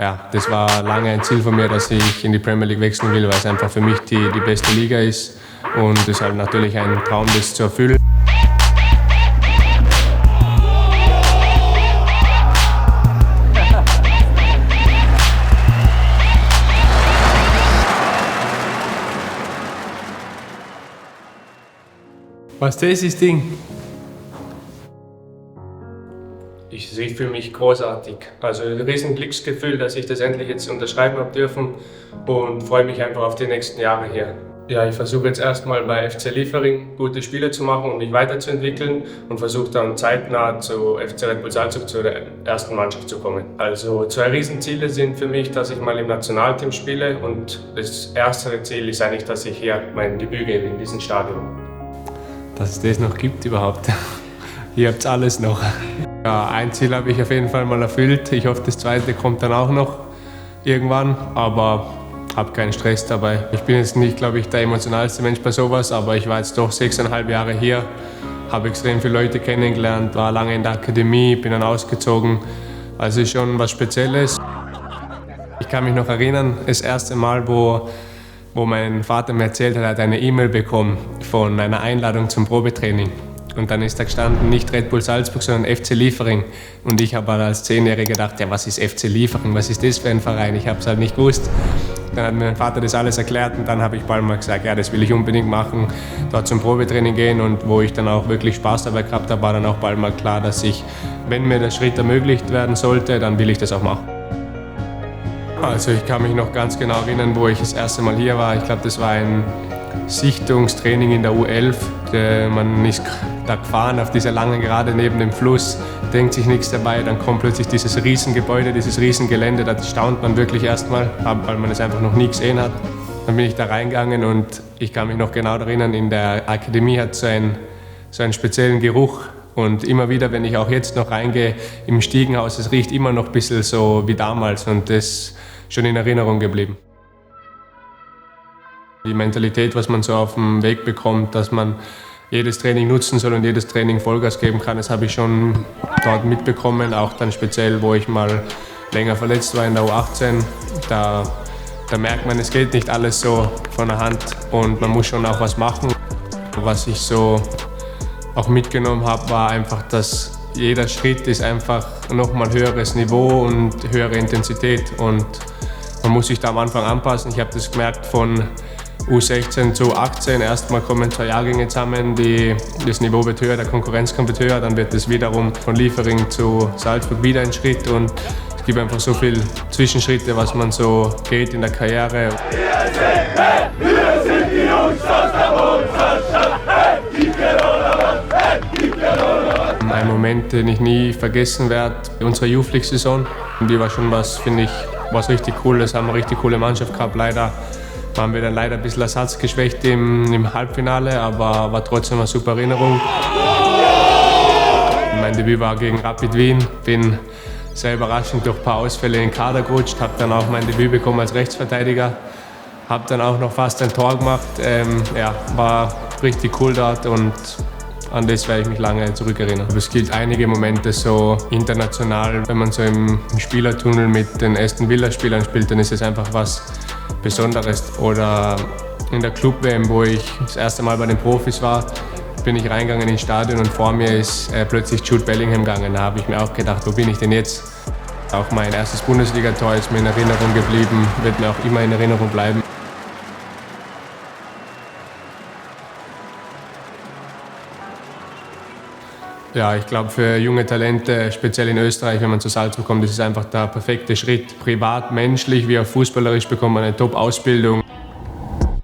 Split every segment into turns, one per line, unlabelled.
Ja, das war lange ein Ziel von mir, dass ich in die Premier League wechseln will, weil es einfach für mich die beste Liga ist. Und es ist halt natürlich ein Traum, das zu erfüllen. Was das ist, Ding? Ich fühle mich großartig. Also ein riesen Glücksgefühl, dass ich das endlich jetzt unterschreiben habe dürfen und freue mich einfach auf die nächsten Jahre hier. Ja, ich versuche jetzt erstmal bei FC Liefering gute Spiele zu machen und mich weiterzuentwickeln und versuche dann zeitnah zu FC Red Bull Salzburg zu der ersten Mannschaft zu kommen. Also zwei Riesenziele sind für mich, dass ich mal im Nationalteam spiele und das erste Ziel ist eigentlich, dass ich hier mein Debüt gebe in diesem Stadion. Dass es das noch gibt überhaupt. Ihr habt alles noch. Ja, ein Ziel habe ich auf jeden Fall mal erfüllt. Ich hoffe, das zweite kommt dann auch noch irgendwann, aber habe keinen Stress dabei. Ich bin jetzt nicht, glaube ich, der emotionalste Mensch bei sowas, aber ich war jetzt doch 6,5 Jahre hier, habe extrem viele Leute kennengelernt, war lange in der Akademie, bin dann ausgezogen. Also ist schon was Spezielles. Ich kann mich noch erinnern, das erste Mal, wo mein Vater mir erzählt hat, er hat eine E-Mail bekommen von einer Einladung zum Probetraining. Und dann ist da gestanden, nicht Red Bull Salzburg, sondern FC Liefering. Und ich habe als 10-Jähriger gedacht, ja, was ist FC Liefering, was ist das für ein Verein? Ich habe es halt nicht gewusst. Dann hat mir mein Vater das alles erklärt und dann habe ich bald mal gesagt, ja, das will ich unbedingt machen, dort zum Probetraining gehen. Und wo ich dann auch wirklich Spaß dabei gehabt habe, war dann auch bald mal klar, dass ich, wenn mir der Schritt ermöglicht werden sollte, dann will ich das auch machen. Also ich kann mich noch ganz genau erinnern, wo ich das erste Mal hier war. Ich glaube, das war ein Sichtungstraining in der U11. Man ist da gefahren auf dieser langen Gerade neben dem Fluss, denkt sich nichts dabei, dann kommt plötzlich dieses Riesengebäude, dieses Riesengelände, da staunt man wirklich erstmal, weil man es einfach noch nie gesehen hat. Dann bin ich da reingegangen und ich kann mich noch genau erinnern, in der Akademie hat so einen speziellen Geruch. Und immer wieder, wenn ich auch jetzt noch reingehe im Stiegenhaus, es riecht immer noch ein bisschen so wie damals und das ist schon in Erinnerung geblieben. Die Mentalität, was man so auf dem Weg bekommt, dass man jedes Training nutzen soll und jedes Training Vollgas geben kann, das habe ich schon dort mitbekommen, auch dann speziell, wo ich mal länger verletzt war in der U18. Da merkt man, es geht nicht alles so von der Hand und man muss schon auch was machen. Was ich so auch mitgenommen habe, war einfach, dass jeder Schritt ist einfach nochmal höheres Niveau und höhere Intensität und man muss sich da am Anfang anpassen. Ich habe das gemerkt von U16 zu U18. Erstmal kommen 2 Jahrgänge zusammen, das Niveau wird höher, der Konkurrenzkampf wird höher, dann wird es wiederum von Liefering zu Salzburg wieder ein Schritt und es gibt einfach so viele Zwischenschritte, was man so geht in der Karriere.
Wir sind die Jungs aus der Mondstadt, hey, die Tiroler, hey, die Tiroler.
Ein Moment, den ich nie vergessen werde, unsere Youth League Saison. Die war schon was, finde ich, was richtig Cooles, haben eine richtig coole Mannschaft gehabt. Leider waren wir dann leider ein bisschen ersatzgeschwächt im Halbfinale, aber war trotzdem eine super Erinnerung. Mein Debüt war gegen Rapid Wien, bin sehr überraschend durch ein paar Ausfälle in den Kader gerutscht, habe dann auch mein Debüt bekommen als Rechtsverteidiger, habe dann auch noch fast ein Tor gemacht. War richtig cool dort und an das werde ich mich lange zurückerinnern. Aber es gibt einige Momente so international, wenn man so im Spielertunnel mit den Aston Villa-Spielern spielt, dann ist es einfach was Besonderes. Oder in der Club-WM, wo ich das erste Mal bei den Profis war, bin ich reingegangen ins Stadion und vor mir ist plötzlich Jude Bellingham gegangen. Da habe ich mir auch gedacht, wo bin ich denn jetzt? Auch mein erstes Bundesliga-Tor ist mir in Erinnerung geblieben, wird mir auch immer in Erinnerung bleiben. Ja, ich glaube, für junge Talente, speziell in Österreich, wenn man zu Salzburg kommt, ist es einfach der perfekte Schritt. Privat, menschlich wie auch fußballerisch bekommt man eine Top-Ausbildung.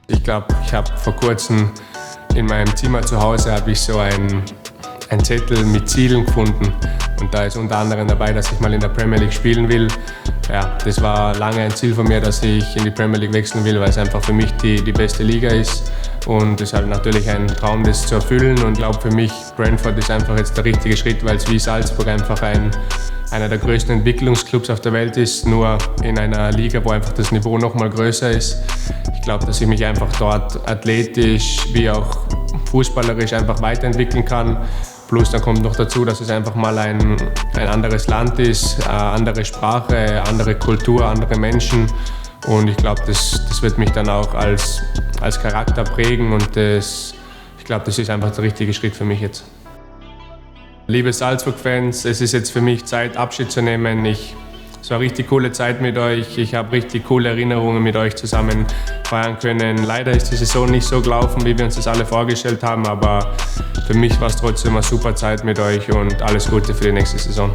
Ich glaube, ich habe vor kurzem in meinem Zimmer zu Hause habe ich so einen Zettel mit Zielen gefunden. Und da ist unter anderem dabei, dass ich mal in der Premier League spielen will. Ja, das war lange ein Ziel von mir, dass ich in die Premier League wechseln will, weil es einfach für mich die beste Liga ist. Und es ist halt natürlich ein Traum, das zu erfüllen. Und ich glaube, für mich, Brentford ist einfach jetzt der richtige Schritt, weil es wie Salzburg einfach einer der größten Entwicklungsclubs auf der Welt ist, nur in einer Liga, wo einfach das Niveau noch mal größer ist. Ich glaube, dass ich mich einfach dort athletisch wie auch fußballerisch einfach weiterentwickeln kann. Plus dann kommt noch dazu, dass es einfach mal ein anderes Land ist, andere Sprache, andere Kultur, andere Menschen. Und ich glaube, das wird mich dann auch als Charakter prägen und ich glaube, das ist einfach der richtige Schritt für mich jetzt. Liebe Salzburg-Fans, es ist jetzt für mich Zeit, Abschied zu nehmen. Es war eine richtig coole Zeit mit euch. Ich habe richtig coole Erinnerungen mit euch zusammen feiern können. Leider ist die Saison nicht so gelaufen, wie wir uns das alle vorgestellt haben, aber für mich war es trotzdem eine super Zeit mit euch und alles Gute für die nächste Saison.